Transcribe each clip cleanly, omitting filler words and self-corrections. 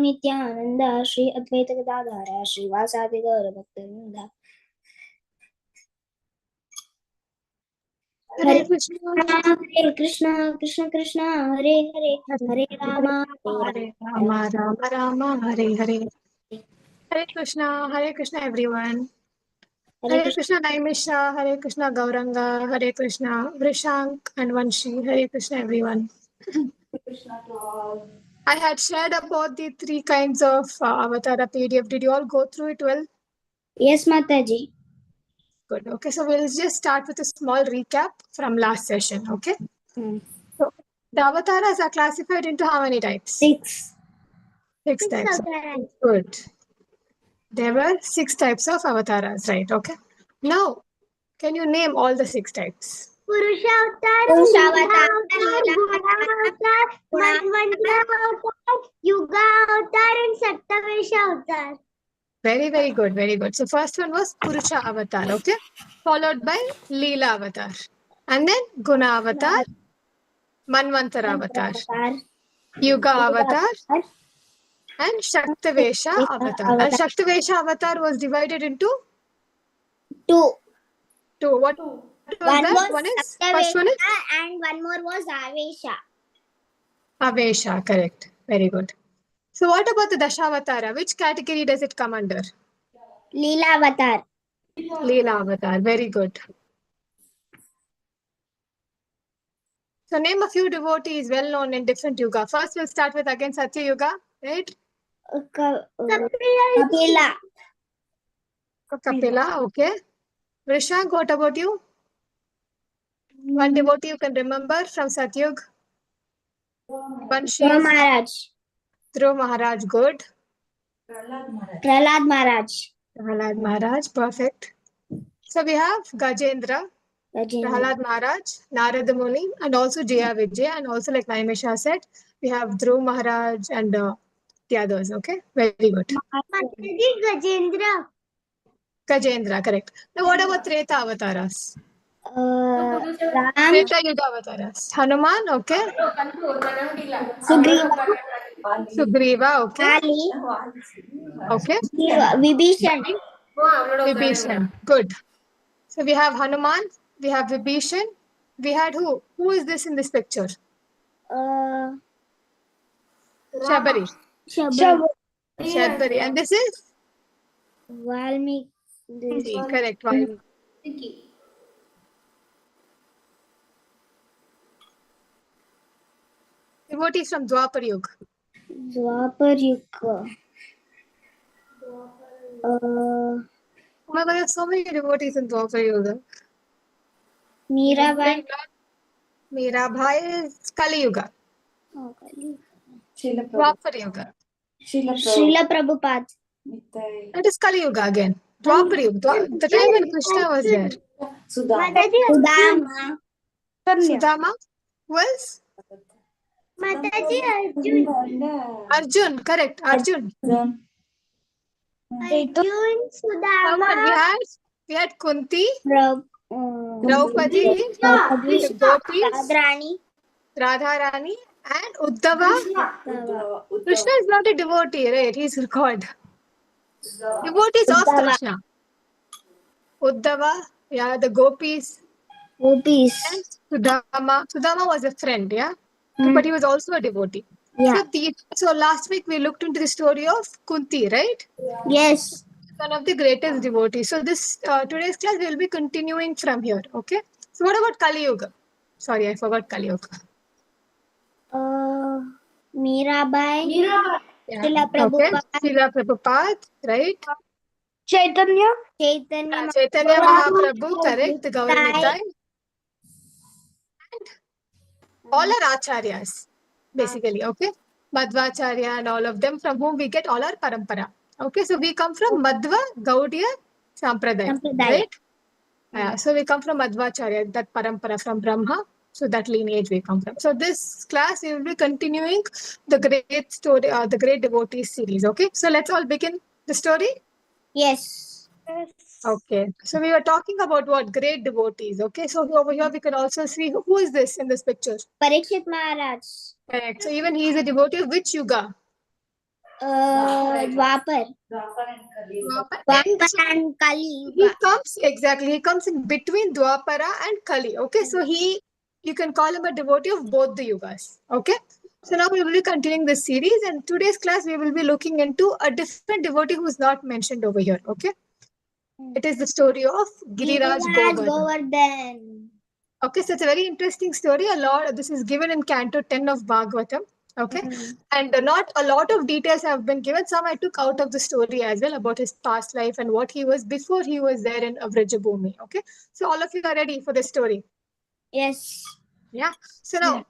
Nityanand Shri Advaita Gadadhar श्रीवासादि Gaur भक्तवृंद Hare Krishna Krishna Krishna Hare Hare Hare Ram Hare Rama, Rama Rama, Hare Hare. Hare Krishna everyone. Hare Krishna Naimisha, Hare Krishna Gauranga, Hare Krishna Vrishank and Vanshi, Hare Krishna everyone. I had shared about the three kinds of Avatara PDF. Did you all go through it well? Yes, Mataji. Good. Okay, so we'll just start with a small recap from last session. Okay. So the avatars are classified into how many types? Six types. Good. There were 6 types of avatars, right? Okay. Now, can you name all the 6 types? Purusha avatar, avatar, Manvantara avatar, Yuga avatar, and Sattavesha avatar. Very, very good. Very good. So first one was Purusha avatar, okay? Followed by Leela avatar. And then Guna avatar, Manvantara avatar, Yuga avatar, and Shaktavesha avatar. And Shaktavesha avatar was divided into two. What was that? One is first one is and one more was Avesha. Avesha, correct. Very good. So what about the Dashavatara? Which category does it come under? Leela avatar. Leela avatar. Very good. So name a few devotees well known in different yuga. First we'll start with again Satya Yuga, right? Kapila. Kapila, okay. Vrishank, what about you? One devotee you can remember from Satyug? Dhruva Maharaj. Dhruva Maharaj, good. Prahlad Maharaj. Prahlad Maharaj, perfect. So we have Gajendra, Prahlad Maharaj, Narada Muni, and also Jaya Vijay, and also like Naimisha said, we have Dhruv Maharaj and the others, okay? Very good. Gajendra. Gajendra, correct. Now what about Treta Avataras? Ram. Treta Yuga Avataras. Hanuman, okay. Sugriva. Sugriva, okay. Kali. Okay. Vibhishan. Vibhishan, good. So we have Hanuman, we have Vibhishan, we had who? Who is this in this picture? Shabari. Shabari. And this is? Valmiki. Correct, Valmiki. Devotees from Dwapar Yuga. Dwapar Yuga. Oh my God, there's so many devotees in Dwapar Yuga. Mirabai. Mirabai is Kali Yuga. Oh, Kali. Dwapar Yuga. Srila Prabhupada. That is Kali Yuga again. Dwapar Yuga. The time when Krishna was there. Sudama. Sudama was? Mataji Arjun. Arjun, correct. Arjun. Arjun, Sudama. We had Kunti, Draupadi, the gopis, Radharani, and Uddhava. Krishna is not a devotee, right? He's God. Devotees of Krishna. Uddhava, yeah, the gopis. And Sudama. Sudama was a friend, yeah? But he was also a devotee. Yeah. So last week we looked into the story of Kunti, right? Yes. One of the greatest devotees. So this today's class we will be continuing from here. Okay. So what about Kali Yuga? Sorry, I forgot Kali Yuga. Mirabai. Yeah. Srila Prabhupada. Okay. Srila Prabhupada, right? Chaitanya Mahaprabhu, correct. The Gauri Nitai. All are acharyas, basically. Okay. Madhvacharya and all of them, from whom we get all our parampara. Okay, so we come from Madhva Gaudiya Sampradaya, right? So we come from Madhvacharya, that parampara from Brahma. So that lineage we come from. So this class we will be continuing the great story, the great devotees series. Okay, so let's all begin the story. Yes. Okay, so we were talking about what? Great devotees. Okay, so over here we can also see who is this in this picture? Parikshit Maharaj. Correct. So even he is a devotee of which yuga? Dwapar. And Kali. He comes in between Dwapara and Kali. Okay, so you can call him a devotee of both the yugas. Okay, so now we will be continuing this series, and today's class we will be looking into a different devotee who's not mentioned over here. Okay, it is the story of Giriraj Govardhan. Okay, so it's a very interesting story. This is given in Canto 10 of Bhagavatam. Okay, and not a lot of details have been given. Some I took out of the story as well about his past life and what he was before he was there in Vrajabhumi. Okay, so all of you are ready for the story. Yes. Yeah. So now,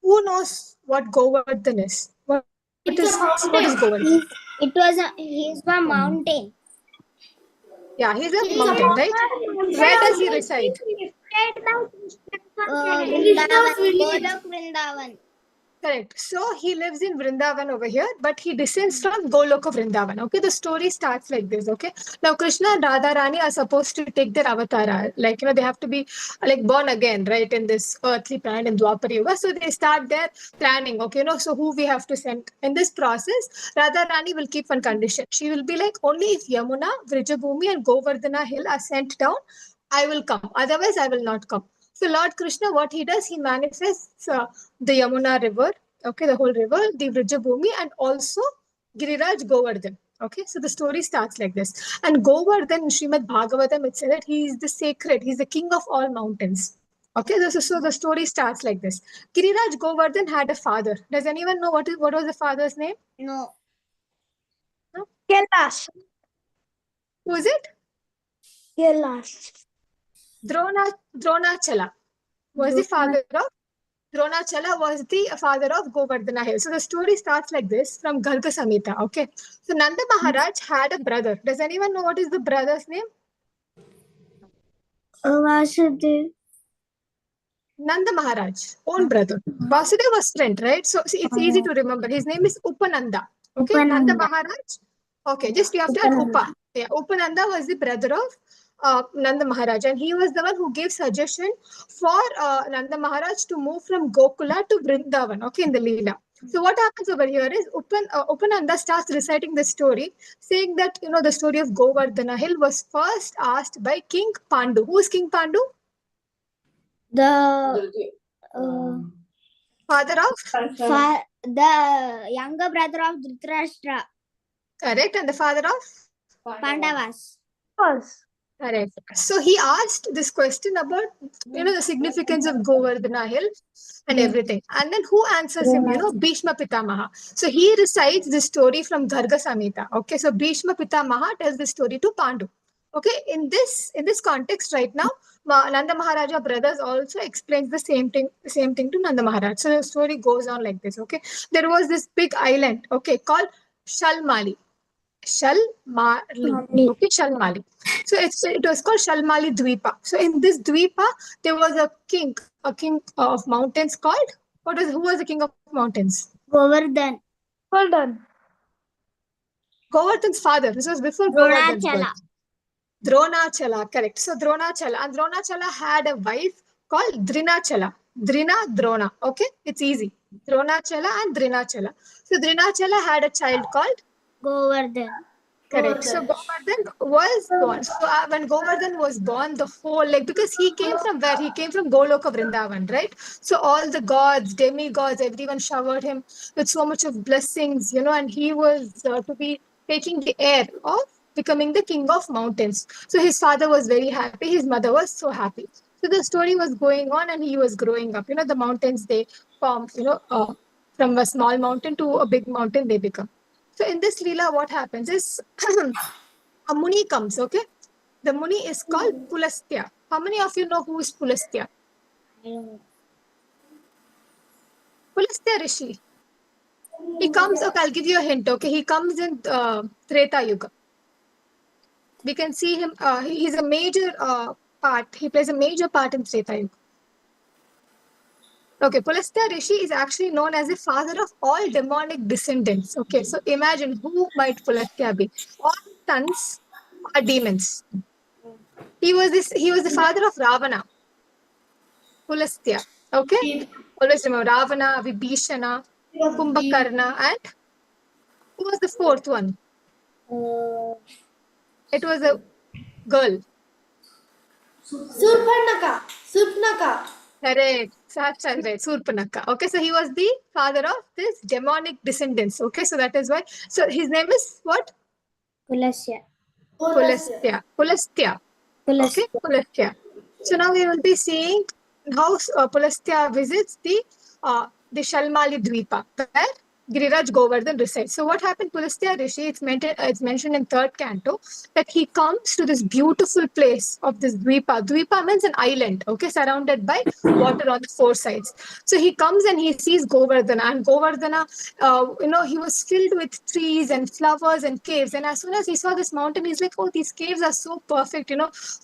who knows what Govardhan is? What is Govardhan? He's a mountain. Yeah, he's a mountain, right? Where does he reside? Vrindavan. Correct. So he lives in Vrindavan over here, but he descends from Goloka Vrindavan. Okay, the story starts like this. Okay, now Krishna and Radha Rani are supposed to take their avatara, like they have to be like born again, right, in this earthly planet in Dwapara Yuga. So they start their planning. Okay, so who we have to send in this process. Radha Rani will keep one condition. She will be like, only if Yamuna, Vrijabhumi, and Govardhana Hill are sent down, I will come. Otherwise, I will not come. So Lord Krishna, what he does, he manifests the Yamuna river, okay, the whole river, the Vrajabhumi, and also Giriraj Govardhan. Okay, so the story starts like this. And Govardhan in Srimad Bhagavatam, it said that he is the sacred, he's the king of all mountains. Okay, so the story starts like this. Giriraj Govardhan had a father. Does anyone know what was the father's name? No. Kailash. Who is it? Kailash. Dronachala was the father of Dronachala was the father of Govardhana Hill. So the story starts like this from Garga Samhita. Okay. So Nanda Maharaj had a brother. Does anyone know what is the brother's name? Vasudev. Nanda Maharaj, own brother. Vasudev was friend, right? So see, it's easy to remember. His name is Upananda. Okay. Upananda. Nanda Maharaj. Okay. Just you have to add Upa. Yeah. Upananda was the brother of Nanda Maharaj, and he was the one who gave suggestion for Nanda Maharaj to move from Gokula to Vrindavan, okay, in the Leela. So what happens over here is Upananda starts reciting the story, saying that, the story of Govardhana Hill was first asked by King Pandu. Who is King Pandu? The father of? The younger brother of Dhritarashtra. Correct. And the father of? Pandavas. Correct. So he asked this question about, the significance of Govardhana Hill and everything. And then who answers him? Bhishma Pitamaha. So he recites this story from Garga Samhita. Okay, so Bhishma Pitamaha tells the story to Pandu. Okay, in this context right now, Nanda Maharaja brothers also explains the same thing to Nanda Maharaj. So the story goes on like this. Okay, there was this big island, okay, called Shalmali. Shalmali. Okay, Shalmali. So it was called Shalmali Dvipa. So in this Dvipa, there was a king of mountains called, who was the king of mountains? Govardhan. Govardhan's father. This was before Govardhan's birth. Dronachala, correct. So Dronachala had a wife called Drinachala. Drona. Okay, it's easy. Dronachala and Drinachala. So Drinachala had a child called Govardhan. Correct. So Govardhan was born. So when Govardhan was born, the whole, because he came from where? He came from Goloka Vrindavan, right? So all the gods, demigods, everyone showered him with so much of blessings, and he was to be taking the air of becoming the king of mountains. So his father was very happy. His mother was so happy. So the story was going on and he was growing up. The mountains, they form, from a small mountain to a big mountain, they become. So in this Leela, what happens is a Muni comes, okay? The Muni is called Pulastya. How many of you know who is Pulastya? Pulastya Rishi. He comes, okay, I'll give you a hint, okay? He comes in Treta Yuga. We can see him, he's a major part, he plays a major part in Treta Yuga. Okay, Pulastya Rishi is actually known as the father of all demonic descendants. Okay, so imagine who might Pulastya be. All sons are demons. He was the father of Ravana. Pulastya. Okay? Always remember Ravana, Vibhishana, Kumbhakarna, and Who was the fourth one? It was a girl. Surpanaka. Surpanaka. Correct. That's right. Surpanaka. Okay, so he was the father of this demonic descendants. Okay, so that is why. So his name is what? Pulasya. Pulastya. Pulastya. Okay, Pulastya. So now we will be seeing how Pulastya visits the Shalmali Dvipa, where Giriraj Govardhan resides. So what happened, Pulastya Rishi, it's mentioned in third canto, that he comes to this beautiful place of this Dvipa. Dvipa means an island, okay, surrounded by water on the four sides. So he comes and he sees Govardhana, and Govardhana, he was filled with trees and flowers and caves. And as soon as he saw this mountain, he's like, oh, these caves are so perfect,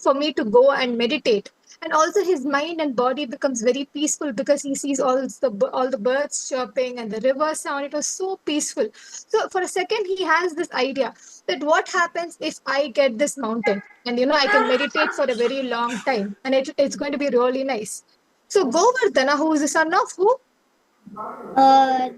for me to go and meditate. And also his mind and body becomes very peaceful because he sees all the birds chirping and the river sound. It was so peaceful. So for a second he has this idea that what happens if I get this mountain, and I can meditate for a very long time, and it's going to be really nice. So Govardhana, who is the son of who? Dronachala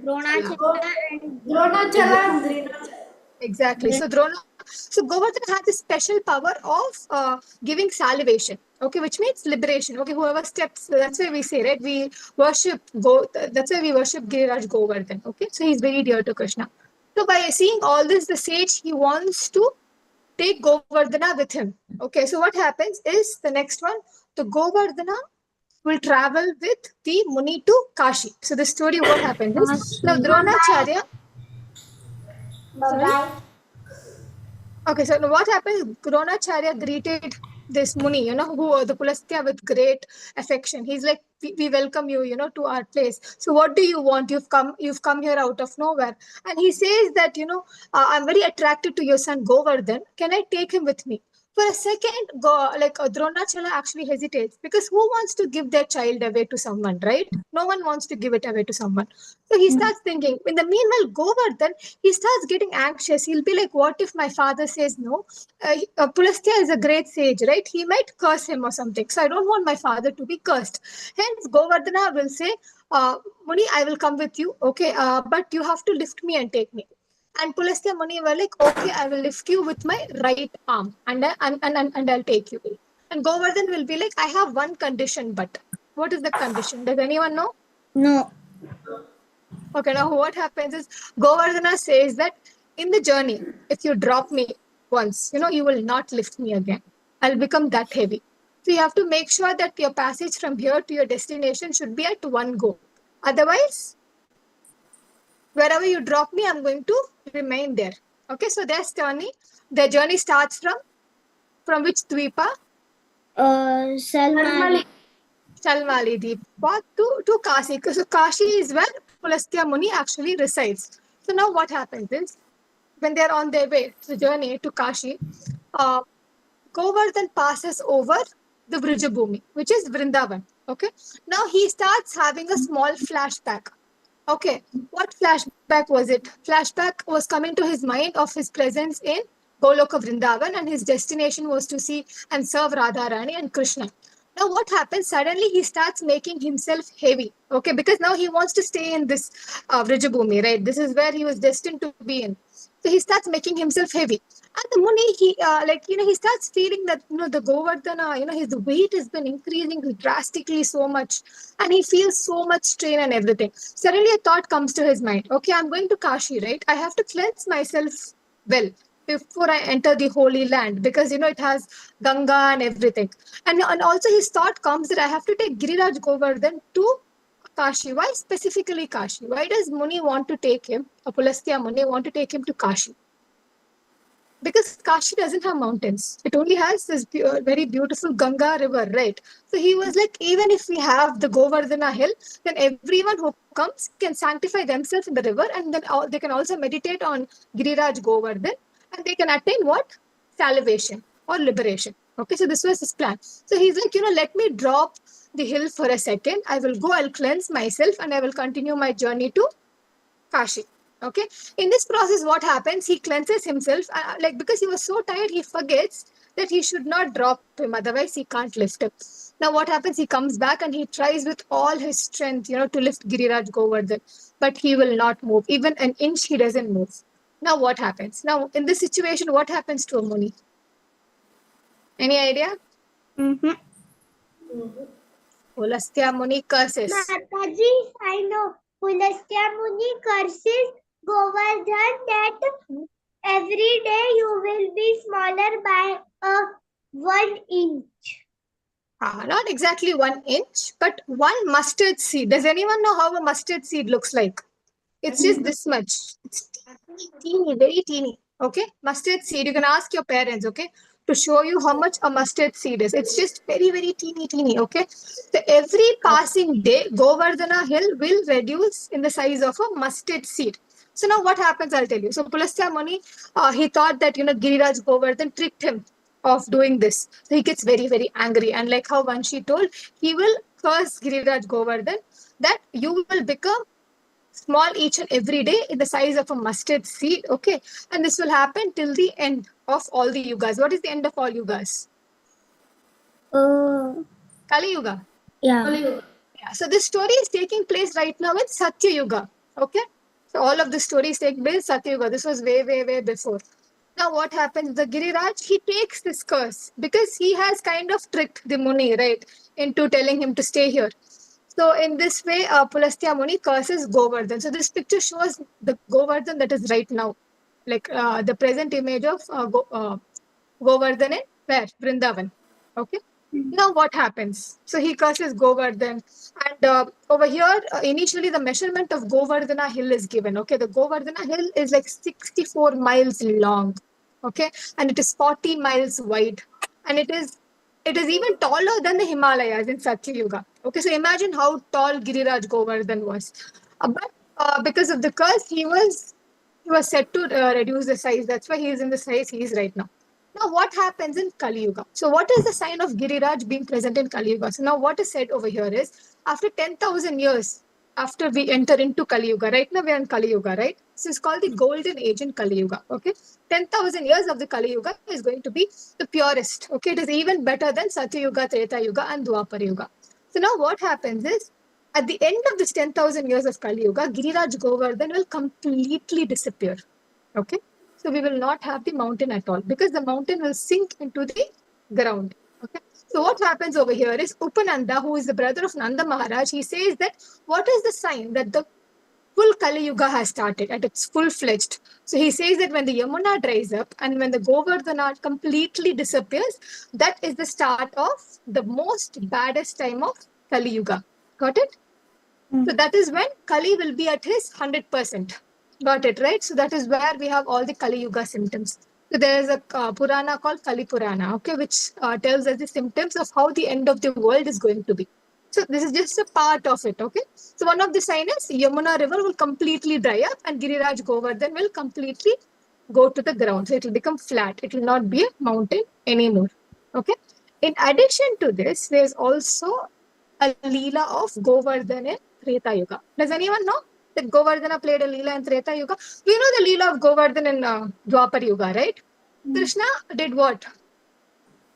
and Dronachala and Drinachala. Exactly. So Govardhana has this special power of giving salvation. Okay, which means liberation. Okay, whoever steps, that's why we say, right? We worship that's why we worship Giriraj Govardhan. Okay, so he's very dear to Krishna. So by seeing all this, the sage, he wants to take Govardhana with him. Okay, so what happens is the next one, the Govardhana will travel with the Muni to Kashi. So the story, what happens is, now Dronacharya. Bye-bye. Okay, so now what happened? Dronacharya greeted this Muni, who the Pulastya, with great affection. He's like, we welcome you, to our place. So what do you want? You've come here out of nowhere. And he says that, I'm very attracted to your son Govardhan. Can I take him with me? For a second, Dronachala actually hesitates, because who wants to give their child away to someone, right? No one wants to give it away to someone. So he starts thinking. In the meanwhile, Govardhan, he starts getting anxious. He'll be like, what if my father says no? Pulastya is a great sage, right? He might curse him or something. So I don't want my father to be cursed. Hence, Govardhana will say, Muni, I will come with you, okay, but you have to lift me and take me. And Pulastya Muni were like, okay, I will lift you with my right arm, and I'll take you. And Govardhan will be like, I have one condition, but what is the condition? Does anyone know? no. Okay, now what happens is, Govardhana says that in the journey, if you drop me once, you will not lift me again. I'll become that heavy. So you have to make sure that your passage from here to your destination should be at one go. Otherwise, wherever you drop me, I'm going to remain there. Okay, so their journey starts from which Dvipa? Salmali. Shalmali Dvipa to Kashi. So Kashi is where Pulastya Muni actually resides. So now what happens is, when they're on their way to the journey to Kashi, Govardhan passes over the Vrijabhumi, which is Vrindavan. Okay, now he starts having a small flashback. Okay, what flashback was it? Flashback was coming to his mind of his presence in Goloka Vrindavan, and his destination was to see and serve Radharani and Krishna. Now what happens? Suddenly he starts making himself heavy. Okay, because now he wants to stay in this Vrijabhumi, right? This is where he was destined to be in. So he starts making himself heavy. And the Muni, he starts feeling that, the Govardhana, his weight has been increasing drastically so much. And he feels so much strain and everything. Suddenly a thought comes to his mind. Okay, I'm going to Kashi, right? I have to cleanse myself well before I enter the holy land, because, it has Ganga and everything. And also his thought comes that I have to take Giriraj Govardhan to Kashi. Why specifically Kashi? Why does Muni want to take him, Pulastya Muni want to take him to Kashi? Because Kashi doesn't have mountains. It only has this very beautiful Ganga river, right? So he was like, even if we have the Govardhana hill, then everyone who comes can sanctify themselves in the river, and then they can also meditate on Giriraj Govardhan, and they can attain what? Salvation or liberation. Okay, so this was his plan. So he's like, let me drop the hill for a second. I will go, I'll cleanse myself, and I will continue my journey to Kashi. Okay, in this process, what happens? He cleanses himself, because he was so tired, he forgets that he should not drop him, otherwise he can't lift him. Now what happens? He comes back and he tries with all his strength, to lift Giriraj Govardhan, but he will not move. Even an inch he doesn't move. Now what happens? Now in this situation, what happens to a Muni? Any idea? Pulastya Muni curses. Mataji, I know. Pulastya Muni curses Govardhan that every day you will be smaller by 1 inch. Not exactly 1 inch, but 1 mustard seed. Does anyone know how a mustard seed looks like? It's just this much. It's teeny, very teeny. Okay, mustard seed. You can ask your parents. Okay, to show you how much a mustard seed is. It's just very, very teeny. Okay, so every passing day, Govardhana hill will reduce in the size of a mustard seed. So now what happens? I'll tell you. So Pulastya Muni, he thought that Giriraj Govardhan tricked him of doing this. So he gets very, very angry. And like how Vanshi told, he will curse Giriraj Govardhan that you will become small each and every day in the size of a mustard seed. Okay. And this will happen till the end of all the yugas. What is the end of all yugas? Kali Yuga. Yeah. Yeah. So this story is taking place right now in Satya Yuga. Okay. So all of the stories take place in Satya Yuga. This was way, way, way before. Now what happens? The Giriraj, he takes this curse because he has kind of tricked the Muni, right, into telling him to stay here. So in this way, Pulastya Muni curses Govardhan. So this picture shows the Govardhan that is right now, like the present image of Govardhan in where? Vrindavan. Okay. Now what happens? So he curses Govardhan. And over here, initially the measurement of Govardhana hill is given. Okay. The Govardhana hill is like 64 miles long. Okay. And it is 40 miles wide. And it is even taller than the Himalayas in Satya Yuga. Okay, so imagine how tall Giriraj Govardhan was. But because of the curse, he was set to reduce the size. That's why he is in the size he is right now. Now, what happens in Kali Yuga? So, what is the sign of Giriraj being present in Kali Yuga? So, now what is said over here is after 10,000 years after we enter into Kali Yuga, right now we are in Kali Yuga, right? So, it's called the golden age in Kali Yuga. Okay, 10,000 years of the Kali Yuga is going to be the purest. Okay, it is even better than Satya Yuga, Treta Yuga, and Dwapara Yuga. So, now what happens is at the end of this 10,000 years of Kali Yuga, Giriraj Govardhan will completely disappear. Okay. So we will not have the mountain at all because the mountain will sink into the ground. Okay. So what happens over here is Upananda, who is the brother of Nanda Maharaj, he says that what is the sign that the full Kali Yuga has started at its full-fledged. So he says that when the Yamuna dries up and when the Govardhana completely disappears, that is the start of the most baddest time of Kali Yuga. Got it? So that is when Kali will be at his 100%. Got it, right? So that is where we have all the Kali Yuga symptoms. So there is a Purana called Kali Purana, okay, which tells us the symptoms of how the end of the world is going to be. So this is just a part of it, okay? So one of the signs is Yamuna river will completely dry up and Giriraj Govardhan will completely go to the ground. So it will become flat. It will not be a mountain anymore, okay? In addition to this, there is also a Leela of Govardhan in Treta Yuga. Does anyone know that Govardhana played a Leela in Treta Yuga? We know the Leela of Govardhan in Dwapar Yuga, right? Krishna did what?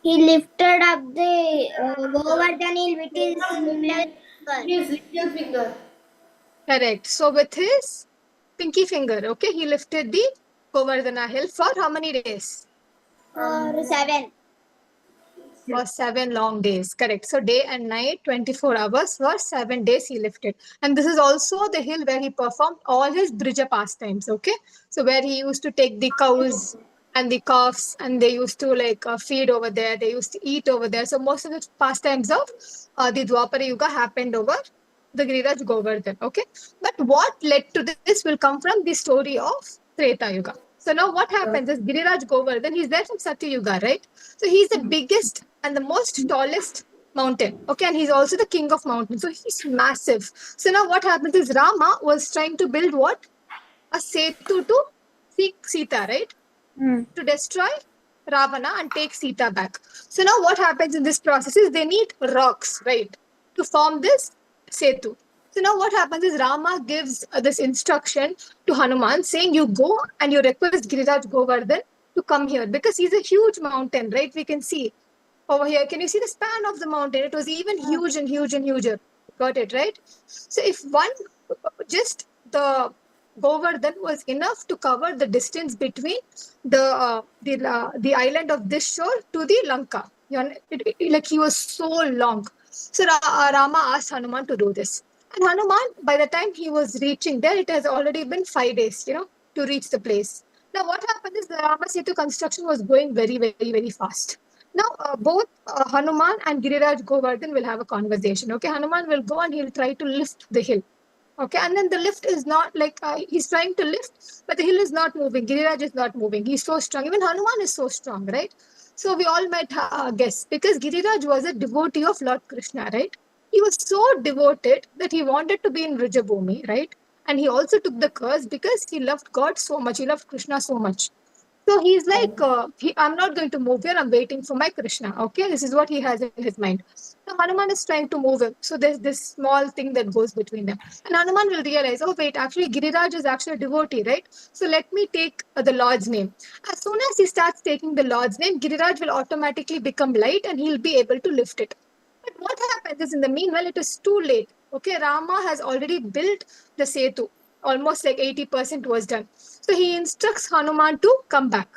He lifted up the Govardhan hill with his little finger. Correct. So with his pinky finger, okay, he lifted the Govardhana hill for how many days? for 7. For 7 long days. Correct. So day and night, 24 hours for 7 days he lifted. And this is also the hill where he performed all his Brija pastimes. Okay. So where he used to take the cows and the calves and they used to feed over there. They used to eat over there. So most of the pastimes of the Dwapara Yuga happened over the Giriraj Govardhan. Okay. But what led to this will come from the story of Treta Yuga. So now what happens is Giriraj Govardhan, he's there from Satya Yuga, right? So he's the biggest and the most tallest mountain. Okay, and he's also the king of mountains. So he's massive. So now what happens is Rama was trying to build what? A setu to seek Sita, right? To destroy Ravana and take Sita back. So now what happens in this process is they need rocks, right? To form this setu. So now what happens is Rama gives this instruction to Hanuman saying you go and you request Giriraj Govardhan to come here because he's a huge mountain, right? We can see over here. Can you see the span of the mountain? It was even huge and huge and huger. Got it, right? So if one, just the Govardhan was enough to cover the distance between the island of this shore to the Lanka. Like he was so long. So Rama asked Hanuman to do this. And Hanuman, by the time he was reaching there, it has already been 5 days, to reach the place. Now, what happened is the Rama Setu construction was going very, very, very fast. Now, both Hanuman and Giriraj Govardhan will have a conversation. Okay, Hanuman will go and he'll try to lift the hill. Okay, and then the lift is not like he's trying to lift, but the hill is not moving. Giriraj is not moving. He's so strong. Even Hanuman is so strong, right? So we all might guess because Giriraj was a devotee of Lord Krishna, right? He was so devoted that he wanted to be in Vrijabhumi, right? And he also took the curse because he loved God so much. He loved Krishna so much. So he's like, I'm not going to move here. I'm waiting for my Krishna. Okay, this is what he has in his mind. So Hanuman is trying to move him. So there's this small thing that goes between them. And Hanuman will realize, oh, wait, actually, Giriraj is actually a devotee, right? So let me take the Lord's name. As soon as he starts taking the Lord's name, Giriraj will automatically become light and he'll be able to lift it. But what happens is in the meanwhile, it is too late. Okay, Rama has already built the Setu. Almost like 80% was done. So he instructs Hanuman to come back.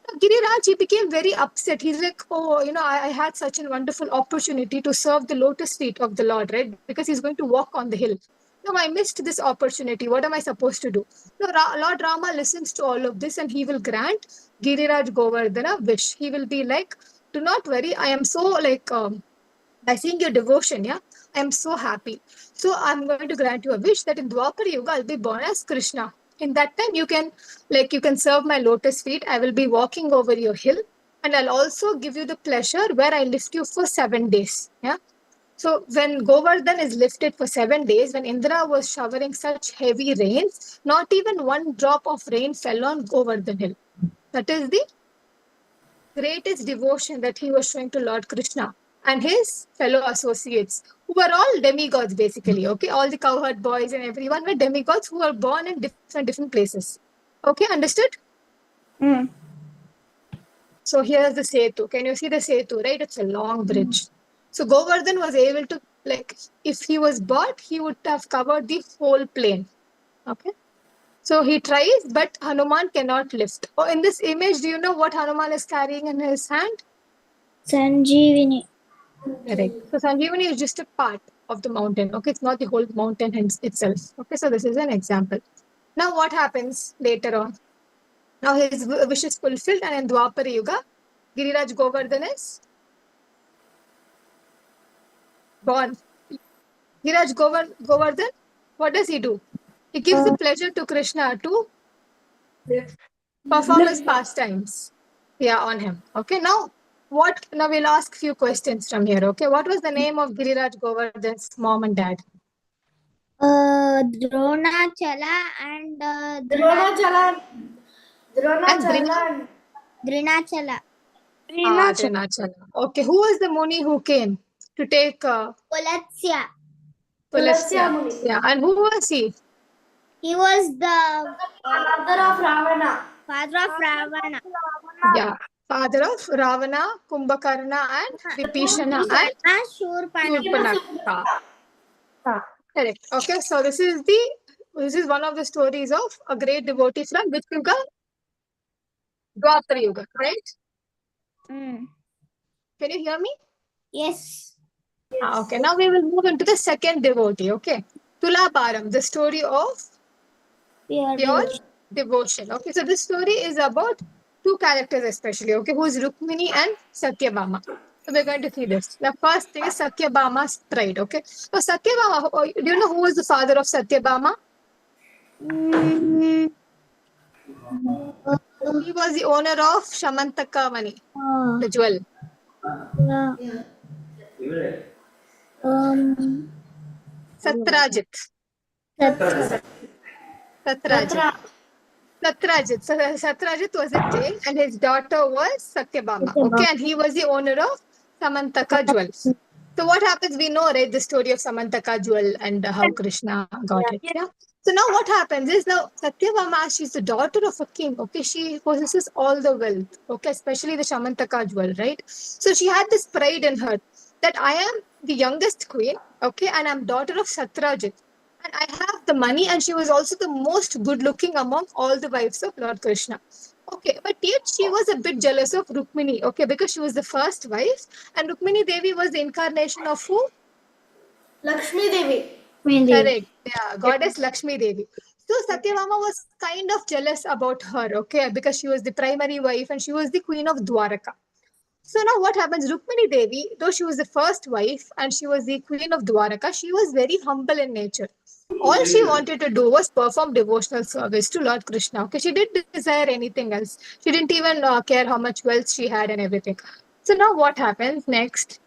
Now, Giriraj, he became very upset. He's like, oh, I had such a wonderful opportunity to serve the lotus feet of the Lord, right? Because he's going to walk on the hill. Now, I missed this opportunity. What am I supposed to do? Now, Lord Rama listens to all of this and he will grant Giriraj Govardhan a wish. He will be like, do not worry. I am so like, by seeing your devotion, yeah, I am so happy. So I'm going to grant you a wish that in Dwapar Yuga, I'll be born as Krishna. In that time, you can serve my lotus feet. I will be walking over your hill, and I'll also give you the pleasure where I lift you for 7 days. Yeah. So when Govardhan is lifted for 7 days, when Indra was showering such heavy rains, not even one drop of rain fell on Govardhan hill. That is the greatest devotion that he was showing to Lord Krishna and his fellow associates, who were all demigods basically. Okay, all the cowherd boys and everyone were demigods who were born in different places. Okay, understood? So here's the Setu. Can you see the Setu, right? It's a long bridge. So Govardhan was able to, like, if he was bought, he would have covered the whole plain. Okay. So he tries, but Hanuman cannot lift. Oh, in this image, do you know what Hanuman is carrying in his hand? Sanjeevani. Correct. So Sanjeevani is just a part of the mountain. Okay, it's not the whole mountain itself. Okay, so this is an example. Now what happens later on? Now his wish is fulfilled, and in Dwapara Yuga, Giriraj Govardhan is born. Giriraj Govardhan, what does he do? He gives the pleasure to Krishna to perform his pastimes. Yeah, on him. Okay, now we'll ask few questions from here. Okay, what was the name of Giriraj Govardhan's mom and dad? Dronachala and Dronachala. And Drinachala. Drinachala. Okay, who was the Muni who came to take Pulatsya. Pulasya? Muni. Yeah, and who was he? He was the Father of Ravana. father of Ravana. Yeah, father of Ravana, Kumbhakarna, and Vibhishana, and Shurpanakha. Correct. Okay, so this is one of the stories of a great devotee from which Yuga? Dwapara Yuga, right? Can you hear me? Yes. Okay, now we will move into the second devotee. Okay, Tulabaram, the story of pure devotion. Okay, so this story is about two characters especially. Okay, who is Rukmini and Satyabhama. So we're going to see this. The first thing is Satyabhama's pride. Okay, so Satyabhama, do you know who was the father of Satyabhama? He was the owner of Shamantaka Mani, the jewel. Satrajit. Satrajit. So Satrajit was a king and his daughter was Satyabhama. Okay, and he was the owner of Samantaka jewels. So what happens? We know, right, the story of Samantaka jewel and how Krishna got it. Yeah. So now what happens is now Satyabhama, she's the daughter of a king. Okay, she possesses all the wealth. Okay, especially the Samantaka jewel, right? So she had this pride in her that I am the youngest queen. Okay, and I'm daughter of Satrajit. and I have the money, and she was also the most good looking among all the wives of Lord Krishna. Okay, but yet she was a bit jealous of Rukmini, okay, because she was the first wife, and Rukmini Devi was the incarnation of who? Lakshmi Devi. Correct. Yeah, goddess Lakshmi Devi. So Satyabhama was kind of jealous about her, okay, because she was the primary wife and she was the queen of Dwaraka. So now what happens? Rukmini Devi, though she was the first wife and she was the queen of Dwaraka, she was very humble in nature. All she wanted to do was perform devotional service to Lord Krishna. Okay, she didn't desire anything else. She didn't even care how much wealth she had and everything. So now what happens next?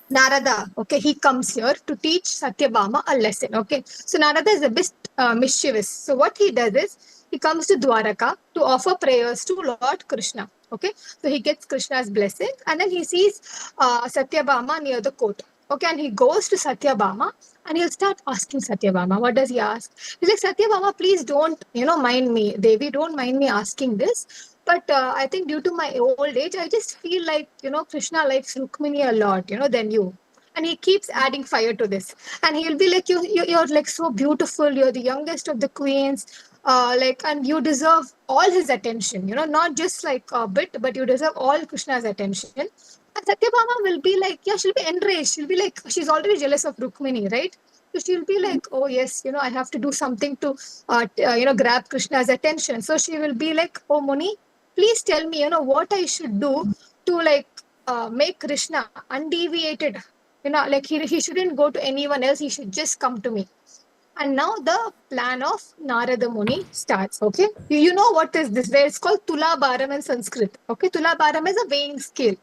Narada, okay, he comes here to teach Satyabhama a lesson, okay. So Narada is a bit mischievous. So what he does is, he comes to Dwaraka to offer prayers to Lord Krishna, okay. So he gets Krishna's blessing and then he sees Satyabhama near the court, okay, and he goes to Satyabhama and he'll start asking Satyabhama. What does he ask? He's like, Satyabhama, please don't, mind me. Devi, don't mind me asking this. But I think due to my old age, I just feel like, Krishna likes Rukmini a lot, than you. And he keeps adding fire to this. And he'll be like, you're like so beautiful. You're the youngest of the queens. And you deserve all his attention, not just like a bit, but you deserve all Krishna's attention. And Satyabhama will be like, yeah, she'll be enraged. She'll be like, she's already jealous of Rukmini, right? So she'll be like, oh, yes, I have to do something to, grab Krishna's attention. So she will be like, oh, Muni, please tell me, what I should do to like make Krishna undeviated. Like he shouldn't go to anyone else. He should just come to me. And now the plan of Narada Muni starts. Okay, you know what is this? Where it's called Tula Bharam in Sanskrit. Okay, Tula Bharam is a weighing scale.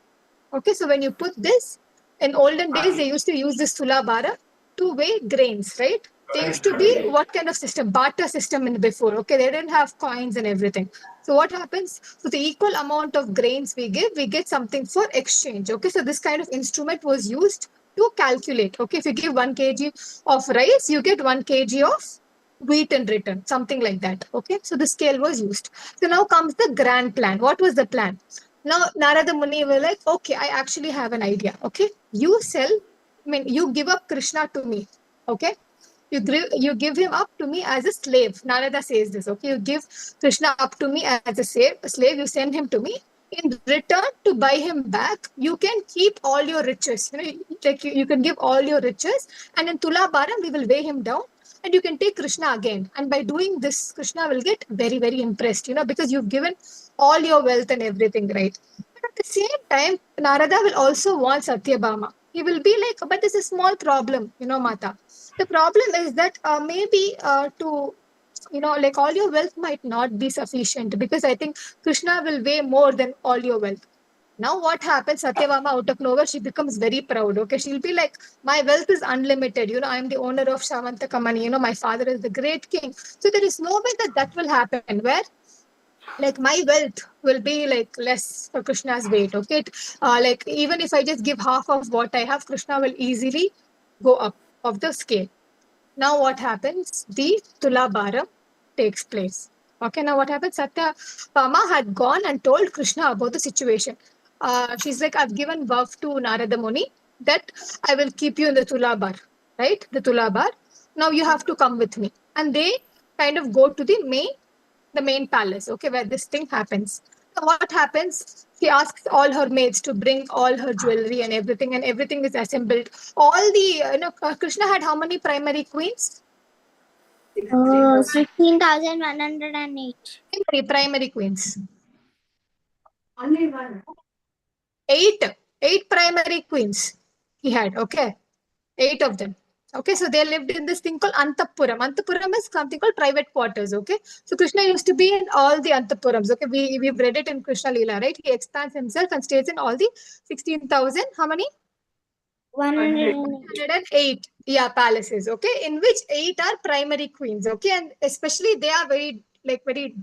Okay, so when you put this, in olden days, they used to use this Sulabhara to weigh grains, right? They used to be what kind of system? Barter system in before. Okay, they didn't have coins and everything. So what happens? So the equal amount of grains we give, we get something for exchange. Okay, so this kind of instrument was used to calculate. Okay, if you give 1 kg of rice, you get 1 kg of wheat in return, something like that. Okay, so the scale was used. So now comes the grand plan. What was the plan? Now Narada Muni were like, okay, I actually have an idea. Okay, you give up Krishna to me. Okay, you give him up to me as a slave. Narada says this. Okay, you give Krishna up to me as a slave. You send him to me. In return, to buy him back, you can keep all your riches. Like you can give all your riches, and in Tula Bharam, we will weigh him down, and you can take Krishna again. And by doing this, Krishna will get very, very impressed. Because you've given all your wealth and everything, right? But at the same time, Narada will also want Satyabhama. He will be like, but there's a small problem, Mata. The problem is that maybe like all your wealth might not be sufficient because I think Krishna will weigh more than all your wealth. Now what happens? Satyabhama out of nowhere, she becomes very proud. Okay, she'll be like, my wealth is unlimited. I'm the owner of Shavantakamani. My father is the great king. So there is no way that will happen. Where like my wealth will be like less for Krishna's weight. Okay, like even if I just give half of what I have, Krishna will easily go up of the scale. Now what happens? The Tula Bharam takes place. Okay, now what happens? Satyabhama had gone and told Krishna about the situation. She's like, I've given birth to Narada Muni that I will keep you in the Tula Bar, right? The Tula Bar. Now you have to come with me. And they kind of go to the main palace, okay, where this thing happens. So what happens? She asks all her maids to bring all her jewelry and everything is assembled. All the, Krishna had how many primary queens? 16,108. Primary queens. Only one. Eight primary queens he had, okay? 8 of them. Okay, so they lived in this thing called Antapuram. Antapuram is something called private quarters. Okay, so Krishna used to be in all the Antapurams. Okay, we've read it in Krishna Leela, right? He expands himself and stays in all the 16,000. How many? 108. Yeah, palaces. Okay, in which 8 are primary queens. Okay, and especially they are very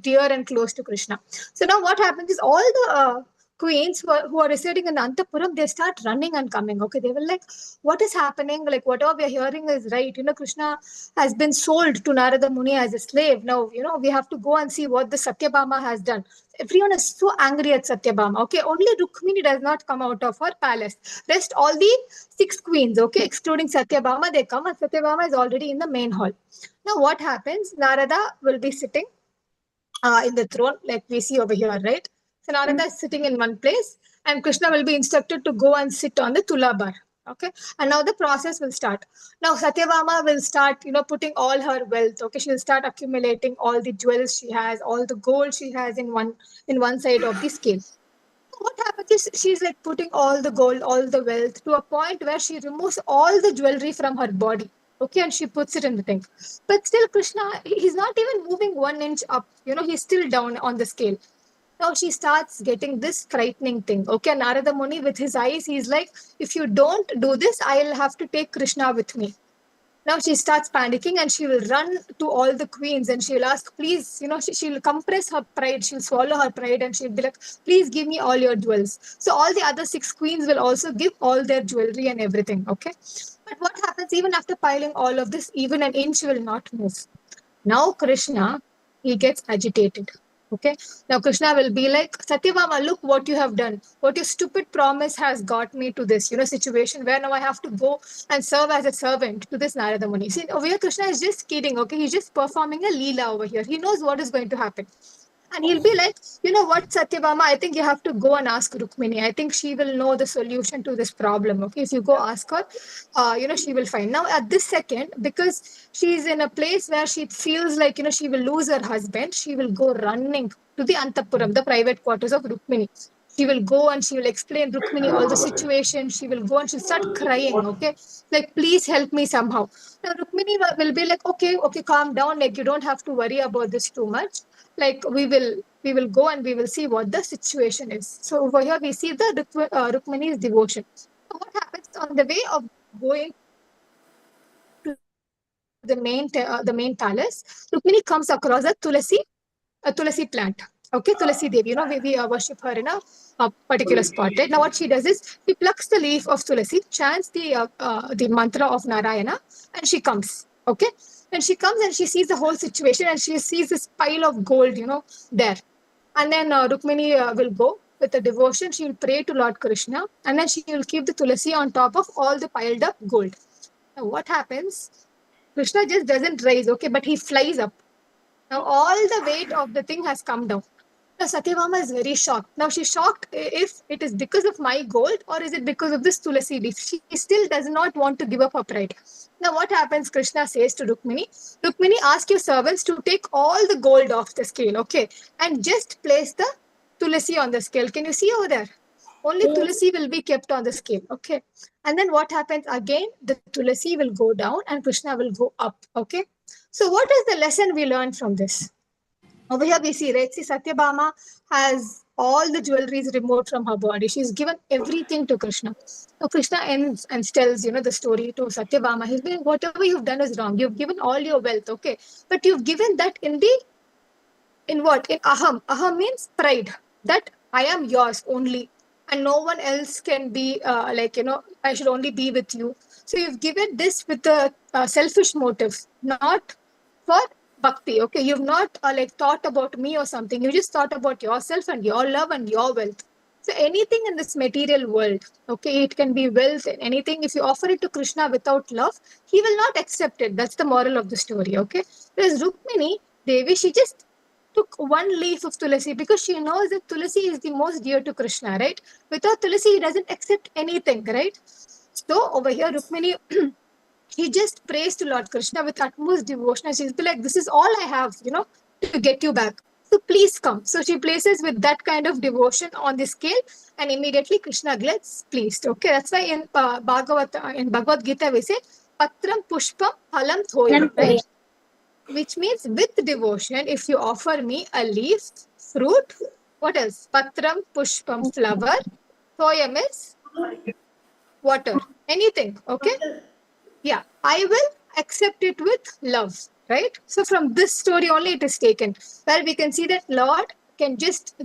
dear and close to Krishna. So now what happens is all the queens who are residing in Antapuram, they start running and coming. Okay, they were like, what is happening? Like, whatever we are hearing is right. Krishna has been sold to Narada Muni as a slave. Now, we have to go and see what the Satyabhama has done. Everyone is so angry at Satyabhama. Okay, only Rukmini does not come out of her palace. Rest all the 6 queens, okay, excluding Satyabhama, they come, and Satyabhama is already in the main hall. Now, what happens? Narada will be sitting in the throne, like we see over here, right? So Narada is sitting in one place, and Krishna will be instructed to go and sit on the Tulabar. Okay, and now the process will start. Now Satyabhama will start, putting all her wealth. Okay, she will start accumulating all the jewels she has, all the gold she has in one side of the scale. What happens is she's like putting all the gold, all the wealth to a point where she removes all the jewelry from her body. Okay, and she puts it in the thing. But still, Krishna, he's not even moving 1 inch up. He's still down on the scale. Now she starts getting this frightening thing. Okay, Narada Muni with his eyes, he's like, if you don't do this, I'll have to take Krishna with me. Now she starts panicking and she will run to all the queens and she will ask, please, she'll compress her pride, she'll swallow her pride and she'll be like, please give me all your jewels. So all the other 6 queens will also give all their jewelry and everything, okay? But what happens even after piling all of this, even an inch will not move. Now Krishna, he gets agitated. Okay. Now Krishna will be like, Satyabhama, look what you have done. What your stupid promise has got me to this, situation where now I have to go and serve as a servant to this Narada Muni. See, over here Krishna is just kidding. Okay. He's just performing a leela over here. He knows what is going to happen. And he'll be like, you know what, Satyabhama, I think you have to go and ask Rukmini. I think she will know the solution to this problem. Okay. If you go ask her, she will find. Now, at this second, because she's in a place where she feels like, she will lose her husband, she will go running to the Antapuram, the private quarters of Rukmini. She will go and she will explain Rukmini all the situation. She will go and she'll start crying. Okay. Like, please help me somehow. Now, Rukmini will be like, okay, calm down. Like, you don't have to worry about this too much. Like, we will go and we will see what the situation is. So over here we see the Rukmini's devotion. So what happens on the way of going to the main palace? Rukmini comes across a tulasi plant. Okay, Tulasi Devi, we worship her in a particular spot. Right? Now, what she does is she plucks the leaf of Tulasi, chants the mantra of Narayana, and she comes. Okay, and she comes and she sees the whole situation and she sees this pile of gold, there. And then Rukmini will go with a devotion. She will pray to Lord Krishna, and then she will keep the Tulasi on top of all the piled up gold. Now, what happens? Krishna just doesn't rise, okay, but he flies up. Now all the weight of the thing has come down. Now Satyabhama is very shocked. Now she's shocked if it is because of my gold or is it because of this Tulasi leaf. She still does not want to give up her pride. Now what happens? Krishna says to Rukmini, Rukmini, ask your servants to take all the gold off the scale, okay, and just place the Tulasi on the scale. Can you see over there? Only Tulasi will be kept on the scale, okay. And then what happens again? The Tulasi will go down and Krishna will go up, okay. So what is the lesson we learn from this? Over here we see, right? See, Satyabhama has all the jewelries removed from her body. She's given everything to Krishna. So Krishna ends and tells, the story to Satyabhama. He's been, whatever you've done is wrong. You've given all your wealth, okay? But you've given that in what? In aham. Aham means pride. That I am yours only. And no one else can be I should only be with you. So you've given this with a selfish motive, not for bhakti. Okay, you've not thought about me or something. You just thought about yourself and your love and your wealth. So anything in this material world, okay, it can be wealth and anything. If you offer it to Krishna without love, he will not accept it. That's the moral of the story. Okay, whereas Rukmini Devi, she just took one leaf of Tulasi because she knows that Tulasi is the most dear to Krishna, right? Without Tulasi, he doesn't accept anything, right? So over here, Rukmini, he just prays to Lord Krishna with utmost devotion. She's be like, this is all I have, to get you back. So please come. So she places with that kind of devotion on the scale, and immediately Krishna gets pleased. Okay, that's why in Bhagavad Gita we say, Patram Pushpam Phalam Thoyam, right? Which means with devotion, if you offer me a leaf, fruit, what else? Patram, pushpam, flower. Thoyam is water. Anything, okay? Yeah, I will accept it with love, right? So from this story only it is taken, where we can see that Lord can just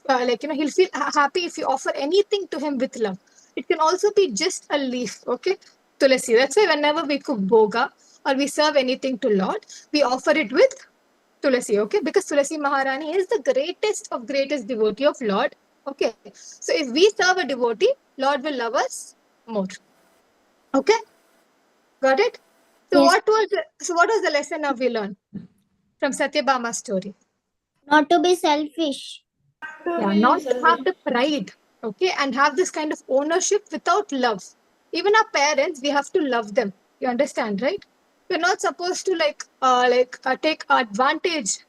he'll feel happy if you offer anything to him with love. It can also be just a leaf, okay? Tulasi. That's why whenever we cook boga or we serve anything to Lord, we offer it with Tulasi, okay? Because Tulasi Maharani is the greatest devotee of Lord, okay? So if we serve a devotee, Lord will love us more, okay? Got it? So Yes. what was the lesson now we learned from Satyabhama's story? Not to be selfish. Yeah, not to have the pride, okay, and have this kind of ownership without love. Even our parents, we have to love them. You understand, right? We're not supposed to take advantage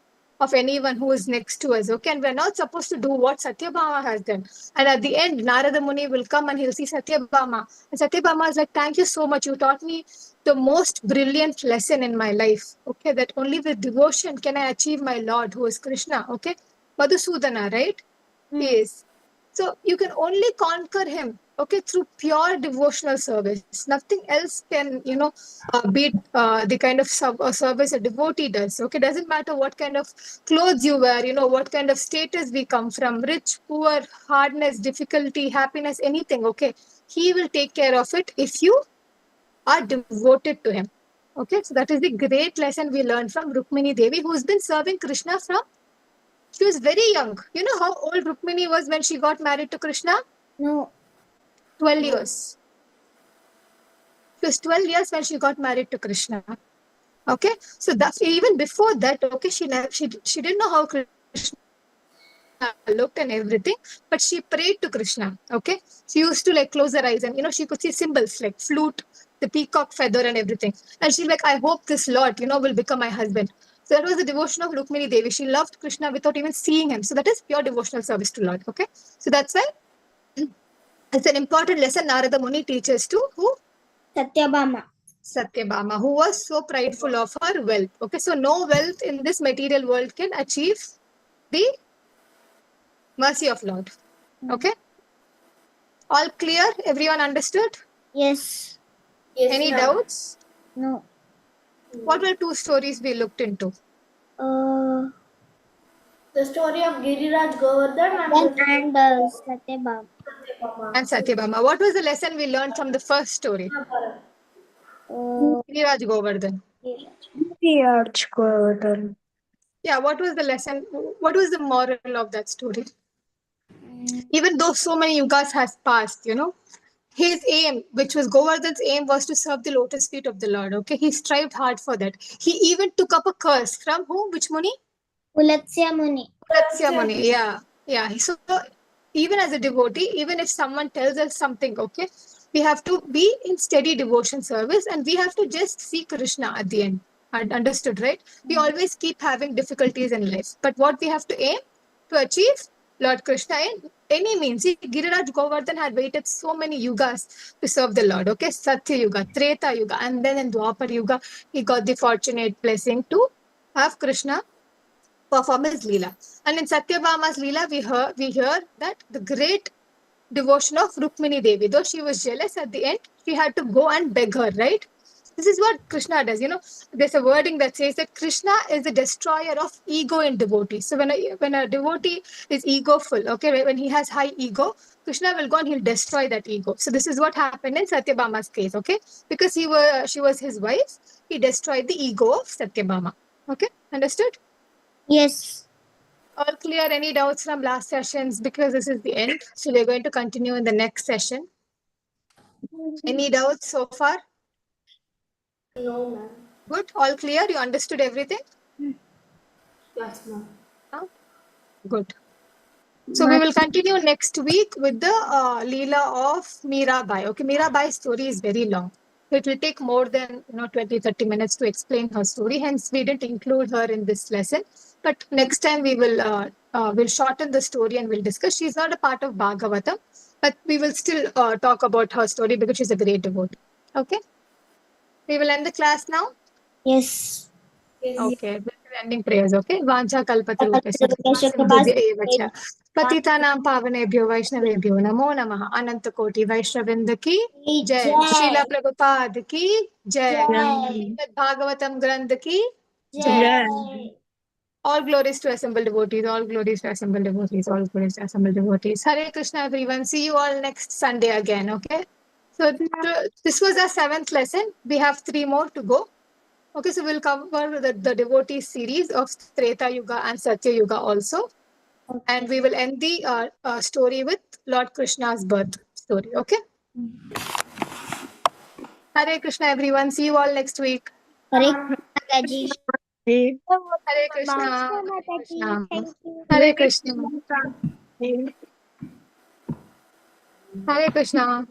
of anyone who is next to us, okay? And we're not supposed to do what Satyabhama has done. And at the end, Narada Muni will come and he'll see Satyabhama. And Satyabhama is like, thank you so much. You taught me the most brilliant lesson in my life, okay? That only with devotion can I achieve my Lord, who is Krishna, okay? Madhusudana, right? Yes. So you can only conquer him, okay, through pure devotional service. Nothing else can, beat the kind of service a devotee does. Okay, doesn't matter what kind of clothes you wear, what kind of status we come from, rich, poor, hardness, difficulty, happiness, anything. Okay, he will take care of it if you are devoted to him. Okay, so that is the great lesson we learned from Rukmini Devi, who's been serving Krishna from she was very young. You know how old Rukmini was when she got married to Krishna? No. 12 years. She was 12 years when she got married to Krishna. Okay, so that's even before that. Okay, she didn't know how Krishna looked and everything, but she prayed to Krishna. Okay, she used to close her eyes and she could see symbols like flute, the peacock feather, and everything. And she's like, I hope this Lord will become my husband. So that was the devotion of Rukmini Devi. She loved Krishna without even seeing him. So that is pure devotional service to Lord. Okay, so that's why it's an important lesson Narada Muni teaches to who? Satyabhama, who was so prideful of her wealth. Okay, so no wealth in this material world can achieve the mercy of Lord. Okay, all clear? Everyone understood? Yes. Any doubts? No. What were two stories we looked into? The story of Giriraj Govardhan And Satyabhama. And Satyabhama. What was the lesson we learned from the first story? Giriraj Govardhan. Yeah, what was the lesson? What was the moral of that story? Even though so many yugas has passed, his aim, which was Govardhan's aim, was to serve the lotus feet of the Lord. Okay, he strived hard for that. He even took up a curse from whom? Which Muni? Ulatsya Muni. Ulatsya Muni. Yeah. So even as a devotee, even if someone tells us something, okay, we have to be in steady devotion service, and we have to just see Krishna at the end. Understood, right? We always keep having difficulties in life, but what we have to aim to achieve Lord Krishna in any means. See, Giriraj Govardhan had waited so many yugas to serve the Lord. Okay, Satya Yuga, Treta Yuga, and then in Dwapar Yuga, he got the fortunate blessing to have Krishna perform his Leela. And in Satyabhama's Leela, we hear that the great devotion of Rukmini Devi, though she was jealous at the end, she had to go and beg her, right? This is what Krishna does. There's a wording that says that Krishna is the destroyer of ego in devotees. So when a devotee is egoful, okay, when he has high ego, Krishna will go and he'll destroy that ego. So this is what happened in Satyabhama's case, okay? Because she was his wife, he destroyed the ego of Satyabhama. Okay, understood? Yes. All clear? Any doubts from last sessions? Because this is the end. So we're going to continue in the next session. Any doubts so far? No, ma'am. Good. All clear? You understood everything? Yes, ma'am. Good. So we will continue next week with the Leela of Mirabai. Okay, Mirabai's story is very long. It will take more than 20-30 minutes to explain her story. Hence, we didn't include her in this lesson. But next time we will shorten the story and we'll discuss. She's not a part of Bhagavatam, but we will still talk about her story because she's a great devotee. Okay. We will end the class now. Yes. Okay, ending prayers. Okay, Vancha kalpatarupesya पतितानां पावनेभ्यो वैष्णवेभ्यो नमो नमः अनंत कोटि वैष्णवृंद की जय शीला प्रभुपाद की जय भागवतम ग्रंथ की जय। All glories to assembled devotees, all glories to assembled devotees, all glories to assembled devotees. Hare Krishna, everyone. See you all next Sunday again, okay? So this was our 7th lesson. We have 3 more to go. Okay, so we'll cover the devotee series of Treta Yuga and Satya Yuga also. And we will end the story with Lord Krishna's birth story, okay? Hare Krishna, everyone. See you all next week. Hare Krishna. Hare Krishna. Hare Krishna. Thank you. Hare Krishna. Hare Krishna.